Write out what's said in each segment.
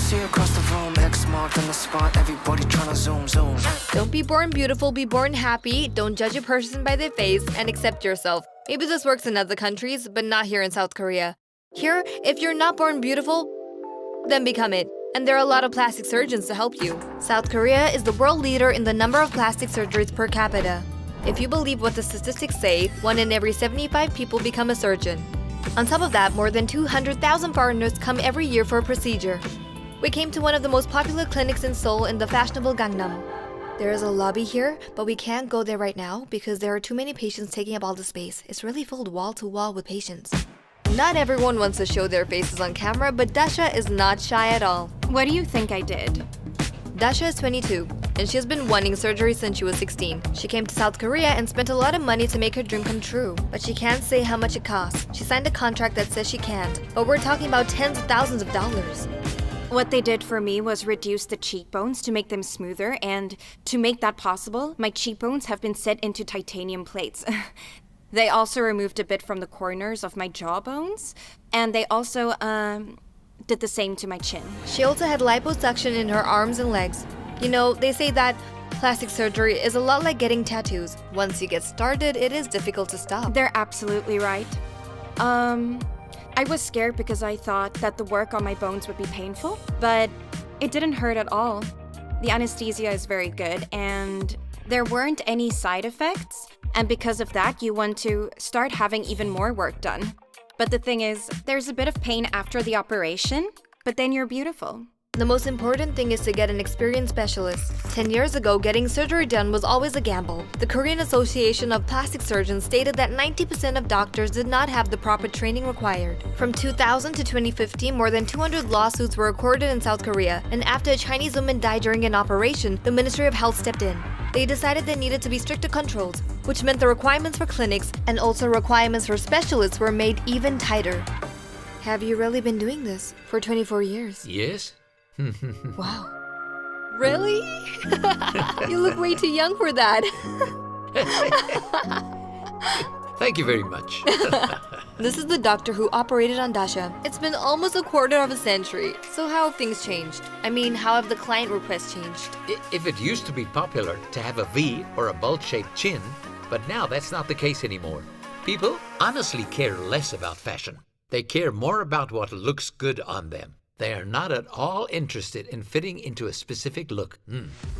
see across the room, X marked on the spot, everybody tryna zoom. Don't be born beautiful, be born happy. Don't judge a person by their face and accept yourself. Maybe this works in other countries, but not here in South Korea. Here, if you're not born beautiful, then become it. And there are a lot of plastic surgeons to help you. South Korea is the world leader in the number of plastic surgeries per capita. If you believe what the statistics say, 1 in every 75 people become a surgeon. On top of that, more than 200,000 foreigners come every year for a procedure. We came to one of the most popular clinics in Seoul in the fashionable Gangnam. There is a lobby here, but we can't go there right now because there are too many patients taking up all the space. It's really filled wall to wall with patients. Not everyone wants to show their faces on camera, but Dasha is not shy at all. What do you think I did? Dasha is 22, and she has been wanting surgery since she was 16. She came to South Korea and spent a lot of money to make her dream come true, but she can't say how much it costs. She signed a contract that says she can't, but we're talking about tens of thousands of dollars. What they did for me was reduce the cheekbones to make them smoother, and to make that possible, my cheekbones have been set into titanium plates. They also removed a bit from the corners of my jawbones, and they also, did the same to my chin. She also had liposuction in her arms and legs. You know, they say that plastic surgery is a lot like getting tattoos. Once you get started, it is difficult to stop. They're absolutely right. I was scared because I thought that the work on my bones would be painful, but it didn't hurt at all. The anesthesia is very good, and there weren't any side effects, and because of that, you want to start having even more work done. But the thing is, there's a bit of pain after the operation, but then you're beautiful. The most important thing is to get an experienced specialist. 10 years ago, getting surgery done was always a gamble. The Korean Association of Plastic Surgeons stated that 90% of doctors did not have the proper training required. From 2000 to 2015, more than 200 lawsuits were recorded in South Korea, and after a Chinese woman died during an operation, the Ministry of Health stepped in. They decided there needed to be stricter controls, which meant the requirements for clinics and also requirements for specialists were made even tighter. Have you really been doing this for 24 years? Yes. Wow. Really? You look way too young for that. Thank you very much. This is the doctor who operated on Dasha. It's been almost a quarter of a century. So how have things changed? I mean, how have the client requests changed? If it used to be popular to have a V or a bulge-shaped chin, but now that's not the case anymore. People honestly care less about fashion. They care more about what looks good on them. They are not at all interested in fitting into a specific look.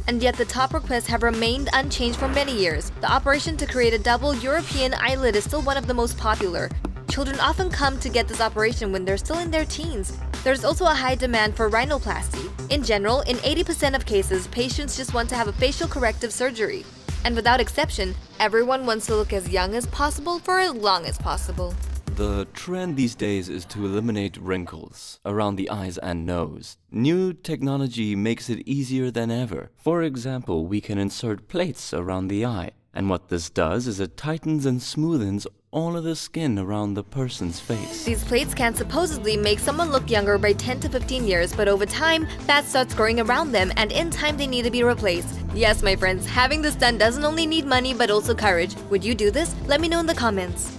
And yet the top requests have remained unchanged for many years. The operation to create a double European eyelid is still one of the most popular. Children often come to get this operation when they're still in their teens. There's also a high demand for rhinoplasty. In general, in 80% of cases, patients just want to have a facial corrective surgery. And without exception, everyone wants to look as young as possible for as long as possible. The trend these days is to eliminate wrinkles around the eyes and nose. New technology makes it easier than ever. For example, we can insert plates around the eye. And what this does is it tightens and smoothens all of the skin around the person's face. These plates can supposedly make someone look younger by 10 to 15 years, but over time, fat starts growing around them, and in time they need to be replaced. Yes, my friends, having this done doesn't only need money, but also courage. Would you do this? Let me know in the comments.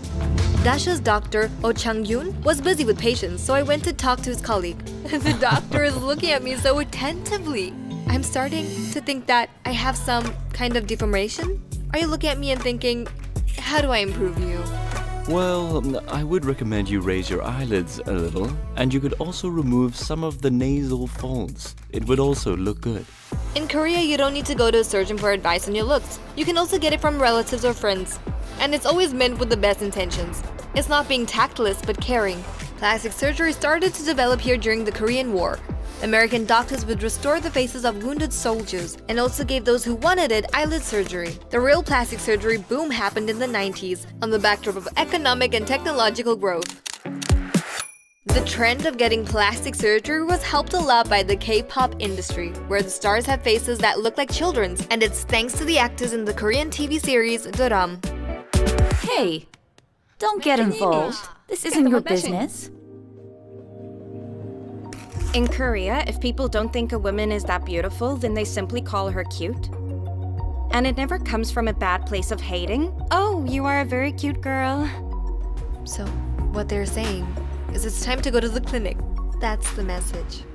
Dasha's doctor, Oh Chang-yoon, was busy with patients, so I went to talk to his colleague. The doctor is looking at me so attentively. I'm starting to think that I have some kind of deformation. Are you looking at me and thinking, how do I improve you? Well, I would recommend you raise your eyelids a little, and you could also remove some of the nasal folds. It would also look good. In Korea, you don't need to go to a surgeon for advice on your looks. You can also get it from relatives or friends. And it's always meant with the best intentions. It's not being tactless, but caring. Plastic surgery started to develop here during the Korean War. American doctors would restore the faces of wounded soldiers and also gave those who wanted it eyelid surgery. The real plastic surgery boom happened in the 90s on the backdrop of economic and technological growth. The trend of getting plastic surgery was helped a lot by the K-pop industry, where the stars have faces that look like children's, and it's thanks to the actors in the Korean TV series Doram. Hey, don't get involved. This isn't your business. In Korea, if people don't think a woman is that beautiful, then they simply call her cute. And it never comes from a bad place of hating. Oh, you are a very cute girl. So, what they're saying is it's time to go to the clinic. That's the message.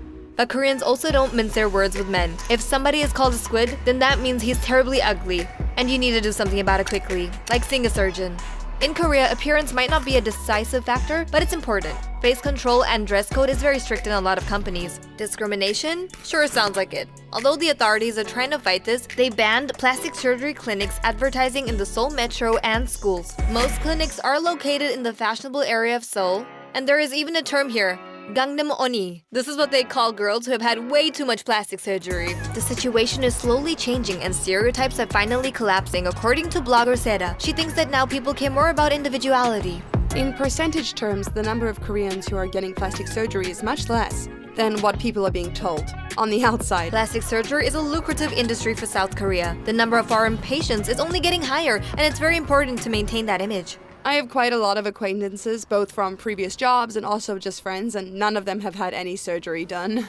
But Koreans also don't mince their words with men. If somebody is called a squid, then that means he's terribly ugly, and you need to do something about it quickly, like seeing a surgeon. In Korea, appearance might not be a decisive factor, but it's important. Face control and dress code is very strict in a lot of companies. Discrimination? Sure sounds like it. Although the authorities are trying to fight this, they banned plastic surgery clinics advertising in the Seoul metro and schools. Most clinics are located in the fashionable area of Seoul, and there is even a term here, Gangnam Oni. This is what they call girls who have had way too much plastic surgery. The situation is slowly changing and stereotypes are finally collapsing, according to blogger Seda. She thinks that now people care more about individuality. In percentage terms, the number of Koreans who are getting plastic surgery is much less than what people are being told on the outside. Plastic surgery is a lucrative industry for South Korea. The number of foreign patients is only getting higher, and it's very important to maintain that image. I have quite a lot of acquaintances, both from previous jobs and also just friends, and none of them have had any surgery done.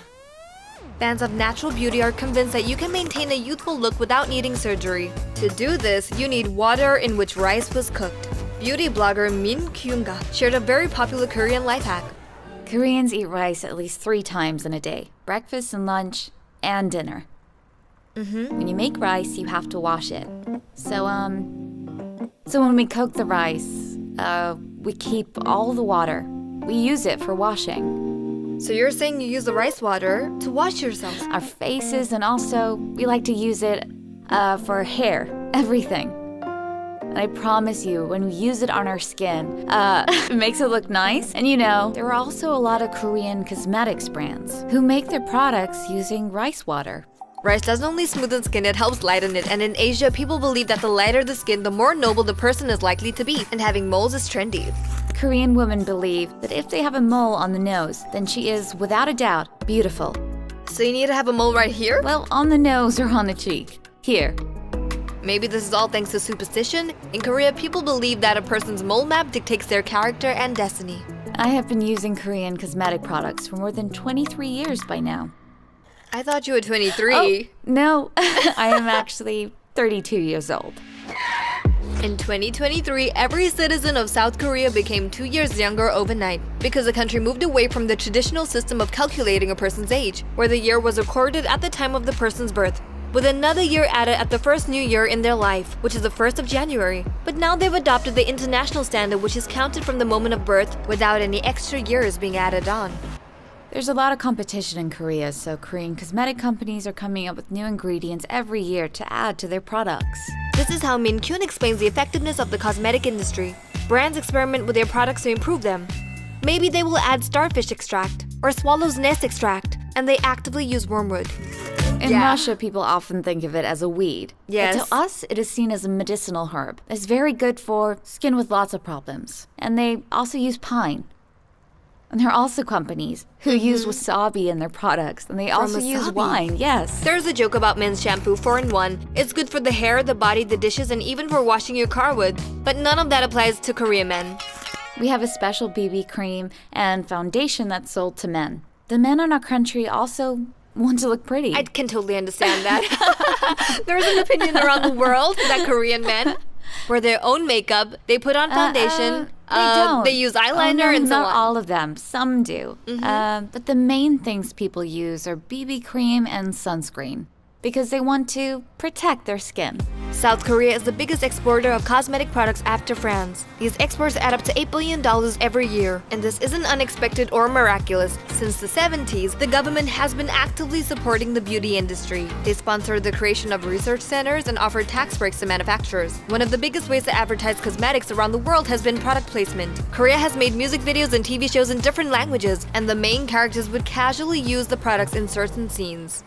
Fans of natural beauty are convinced that you can maintain a youthful look without needing surgery. To do this, you need water in which rice was cooked. Beauty blogger Min Kyunga shared a very popular Korean life hack. Koreans eat rice at least 3 times in a day. Breakfast and lunch and dinner. When you make rice, you have to wash it. So when we cook the rice, we keep all the water. We use it for washing. So you're saying you use the rice water to wash yourself? Our faces, and also we like to use it for hair, everything. And I promise you, when we use it on our skin, it makes it look nice. And you know, there are also a lot of Korean cosmetics brands who make their products using rice water. Rice doesn't only smoothen skin, it helps lighten it, and in Asia, people believe that the lighter the skin, the more noble the person is likely to be, and having moles is trendy. Korean women believe that if they have a mole on the nose, then she is, without a doubt, beautiful. So you need to have a mole right here? Well, on the nose or on the cheek. Here. Maybe this is all thanks to superstition. In Korea, people believe that a person's mole map dictates their character and destiny. I have been using Korean cosmetic products for more than 23 years by now. I thought you were 23. Oh, no, I am actually 32 years old. In 2023, every citizen of South Korea became 2 years younger overnight because the country moved away from the traditional system of calculating a person's age, where the year was recorded at the time of the person's birth, with another year added at the first new year in their life, which is the 1st of January. But now they've adopted the international standard, which is counted from the moment of birth without any extra years being added on. There's a lot of competition in Korea, so Korean cosmetic companies are coming up with new ingredients every year to add to their products. This is how Min Kyun explains the effectiveness of the cosmetic industry. Brands experiment with their products to improve them. Maybe they will add starfish extract or swallow's nest extract, and they actively use wormwood. In Russia, people often think of it as a weed. Yes. But to us, it is seen as a medicinal herb. It's very good for skin with lots of problems. And they also use pine. And there are also companies who use wasabi in their products, and they also use wasabi? wine, yes. There's a joke about men's shampoo 4-in-1. It's good for the hair, the body, the dishes, and even for washing your car with. But none of that applies to Korean men. We have a special BB cream and foundation that's sold to men. The men in our country also want to look pretty. I can totally understand that. There's an opinion around the world that Korean men wear their own makeup, they put on foundation, They don't. they use eyeliner, no, and so not on. all of them. Some do. But the main things people use are BB cream and sunscreen because they want to protect their skin. South Korea is the biggest exporter of cosmetic products after France. These exports add up to $8 billion every year, and this isn't unexpected or miraculous. Since the 70s, the government has been actively supporting the beauty industry. They sponsored the creation of research centers and offered tax breaks to manufacturers. One of the biggest ways to advertise cosmetics around the world has been product placement. Korea has made music videos and TV shows in different languages, and the main characters would casually use the products in certain scenes.